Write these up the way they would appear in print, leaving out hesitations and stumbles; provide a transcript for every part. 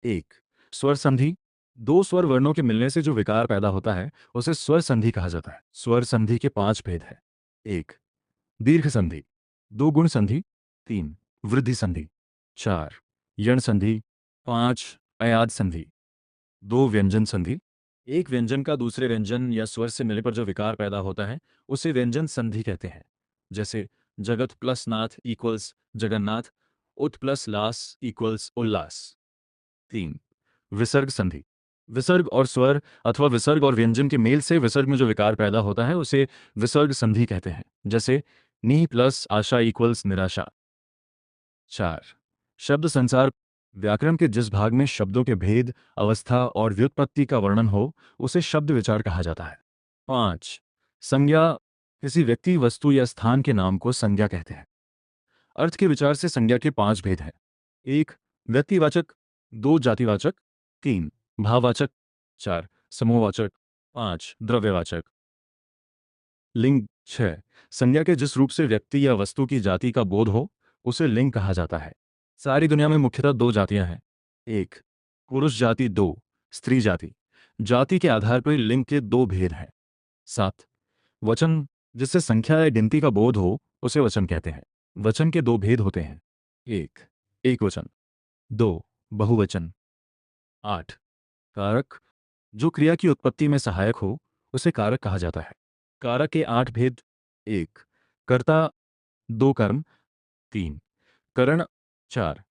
एक, स्वर संधि। दो स्वर वर्णों के मिलने से जो विकार पैदा होता है उसे स्वर संधि कहा जाता है। स्वर संधि के 5 भेद हैं। एक, दीर्घ संधि। दो, गुण संधि। तीन, वृद्धि संधि। चार, यण संधि। पांच, अयाद संधि। दो, व्यंजन संधि। एक व्यंजन का दूसरे व्यंजन या स्वर से मिलने पर जो विकार पैदा होता है उसे व्यंजन संधि कहते हैं। जैसे जगत प्लस नाथ इक्वल्स जगन्नाथ, उत प्लस लास इक्वल्स उल्लास। तीन, विसर्ग संधि। विसर्ग और स्वर अथवा विसर्ग और व्यंजन के मेल से विसर्ग में जो विकार पैदा होता है उसे विसर्ग संधि कहते हैं। जैसे नी प्लस आशा इक्वल्स निराशा। चार, शब्द संसार। व्याकरण के जिस भाग में शब्दों के भेद, अवस्था और व्युत्पत्ति का वर्णन हो उसे शब्द विचार कहा जाता है। पांच, संज्ञा। किसी व्यक्ति, वस्तु या स्थान के नाम को संज्ञा कहते हैं। अर्थ के विचार से संज्ञा के 5 भेद हैं। एक, व्यक्तिवाचक। दो, जातिवाचक। तीन, भाववाचक। चार, समूहवाचक। पांच, द्रव्यवाचक। लिंग। छह, संज्ञा के जिस रूप से व्यक्ति या वस्तु की जाति का बोध हो उसे लिंग कहा जाता है। सारी दुनिया में मुख्यतः 2 जातियां हैं। एक, पुरुष जाति। दो, स्त्री जाति। जाति के आधार पर लिंग के 2 भेद हैं। सात, वचन। जिससे संख्या या गिनती का बोध हो उसे वचन कहते हैं। वचन के 2 भेद होते हैं। एक, एक वचन। दो, बहुवचन। आठ, कारक। जो क्रिया की उत्पत्ति में सहायक हो उसे कारक कहा जाता है। कारक के 8 भेद। एक, कर्ता। दो, कर्म। तीन, करण। चार,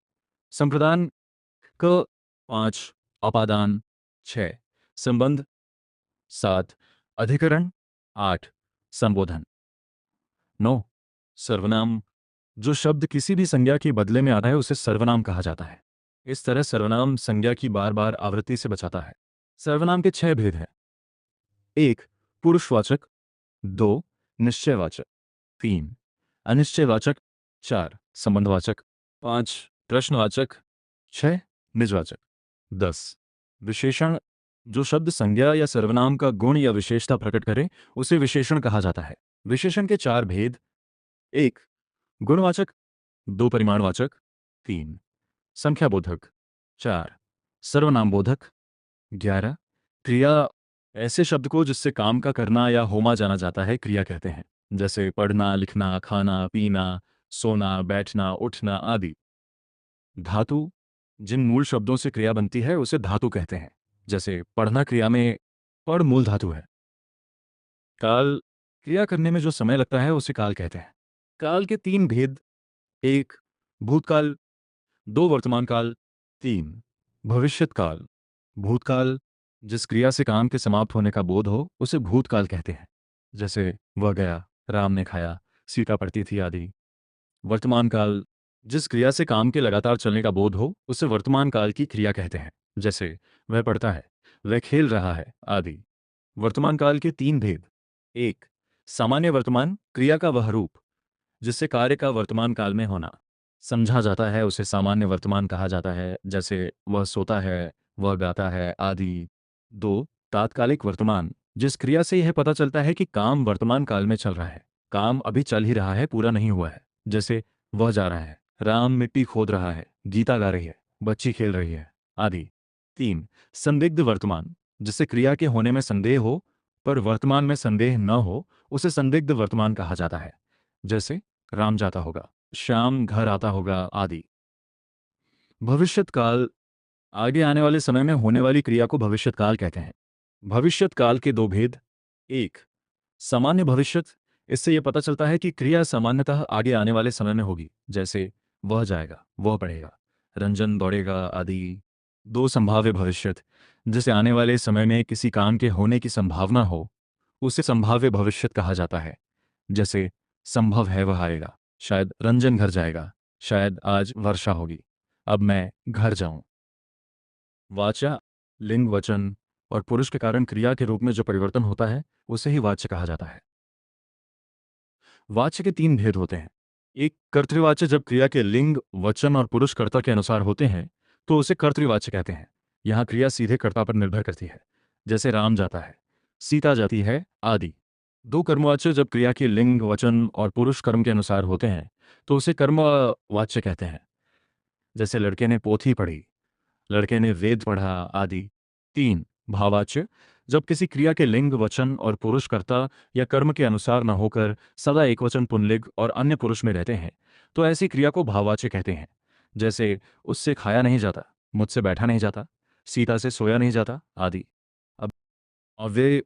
संप्रदान। क। पांच, अपादान। छह, संबंध। सात, अधिकरण। आठ, संबोधन। नौ, सर्वनाम। जो शब्द किसी भी संज्ञा के बदले में आता है उसे सर्वनाम कहा जाता है। इस तरह सर्वनाम संज्ञा की बार बार आवृत्ति से बचाता है। सर्वनाम के 6 भेद हैं। एक, पुरुषवाचक। दो, निश्चयवाचक। तीन, अनिश्चयवाचक। चार, संबंधवाचक। पांच, प्रश्नवाचक। छह, निजवाचक। 10, विशेषण। जो शब्द संज्ञा या सर्वनाम का गुण या विशेषता प्रकट करे उसे विशेषण कहा जाता है। विशेषण के 4 भेद। एक, गुणवाचक। दो, परिमाणवाचक। तीन, संख्याबोधक। चार, सर्वनामबोधक। 11, क्रिया। ऐसे शब्द को जिससे काम का करना या होमा जाना जाता है क्रिया कहते हैं। जैसे पढ़ना, लिखना, खाना, पीना, सोना, बैठना, उठना आदि। धातु। जिन मूल शब्दों से क्रिया बनती है उसे धातु कहते हैं। जैसे पढ़ना क्रिया में पढ़ मूल धातु है। काल। क्रिया करने में जो समय लगता है उसे काल कहते हैं। काल के 3 भेद। एक, भूतकाल। दो, वर्तमान काल। तीन, भविष्यत काल। भूतकाल। जिस क्रिया से काम के समाप्त होने का बोध हो उसे भूतकाल कहते हैं। जैसे वह गया, राम ने खाया, सीता पढ़ती थी आदि। वर्तमान काल। जिस क्रिया से काम के लगातार चलने का बोध हो उसे वर्तमान काल की क्रिया कहते हैं। जैसे वह पढ़ता है, वह खेल रहा है आदि। वर्तमान काल के 3 भेद। एक, सामान्य वर्तमान। क्रिया का वह रूप जिससे कार्य का वर्तमान काल में होना समझा जाता है उसे सामान्य वर्तमान कहा जाता है। जैसे वह सोता है, वह गाता है आदि। दो, तात्कालिक वर्तमान। जिस क्रिया से यह पता चलता है कि काम वर्तमान काल में चल रहा है, काम अभी चल ही रहा है, पूरा नहीं हुआ है। जैसे वह जा रहा है, राम मिट्टी खोद रहा है, गीता गा रही है, बच्ची खेल रही है आदि। तीन, संदिग्ध वर्तमान। जिससे क्रिया के होने में संदेह हो पर वर्तमान में संदेह न हो उसे संदिग्ध वर्तमान कहा जाता है। जैसे राम जाता होगा, श्याम घर आता होगा आदि। भविष्यत काल। आगे आने वाले समय में होने वाली क्रिया को भविष्यत काल कहते हैं। भविष्यत काल के 2 भेद। एक, सामान्य भविष्यत। इससे यह पता चलता है कि क्रिया सामान्यतः आगे आने वाले समय में होगी। जैसे वह जाएगा, वह पढ़ेगा, रंजन दौड़ेगा आदि। दो, संभाव्य भविष्यत। जिसे आने वाले समय में किसी काम के होने की संभावना हो उसे संभाव्य भविष्यत कहा जाता है। जैसे संभव है वह आएगा, शायद रंजन घर जाएगा, शायद आज वर्षा होगी, अब मैं घर जाऊं। वाचा। लिंग, वचन और पुरुष के कारण क्रिया के रूप में जो परिवर्तन होता है उसे ही वाच्य कहा जाता है। वाच्य के 3 भेद होते हैं। एक, कर्तृवाच्य। जब क्रिया के लिंग, वचन और पुरुष कर्ता के अनुसार होते हैं तो उसे कर्तृवाच्य कहते हैं। यहाँ क्रिया सीधे कर्ता पर निर्भर करती है। जैसे राम जाता है, सीता जाती है आदि। दो, कर्मवाच्य। जब क्रिया के लिंग, वचन और पुरुष कर्म के अनुसार होते हैं तो उसे कर्मवाच्य कहते हैं। जैसे लड़के ने पोथी पढ़ी, लड़के ने वेद पढ़ा आदि। 3 भाववाच्य, जब किसी क्रिया के लिंग वचन और पुरुष कर्ता या कर्म के अनुसार न होकर सदा एकवचन पुल्लिंग और अन्य पुरुष में रहते हैं तो ऐसी क्रिया को भाववाच्य कहते हैं। जैसे उससे खाया नहीं जाता, मुझसे बैठा नहीं जाता, सीता से सोया नहीं जाता आदि। अब अव्यय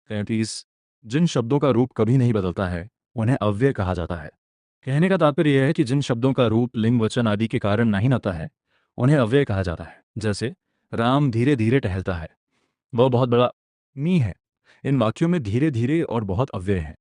33, जिन शब्दों का रूप कभी नहीं बदलता है उन्हें अव्यय कहा जाता है। कहने का तात्पर्य यह है कि जिन शब्दों का रूप लिंग वचन आदि के कारण नहीं आता है उन्हें अव्यय कहा जाता है। जैसे राम धीरे धीरे टहलता है, वह बहुत बड़ा मी है। इन वाक्यों में धीरे धीरे और बहुत अव्यय है।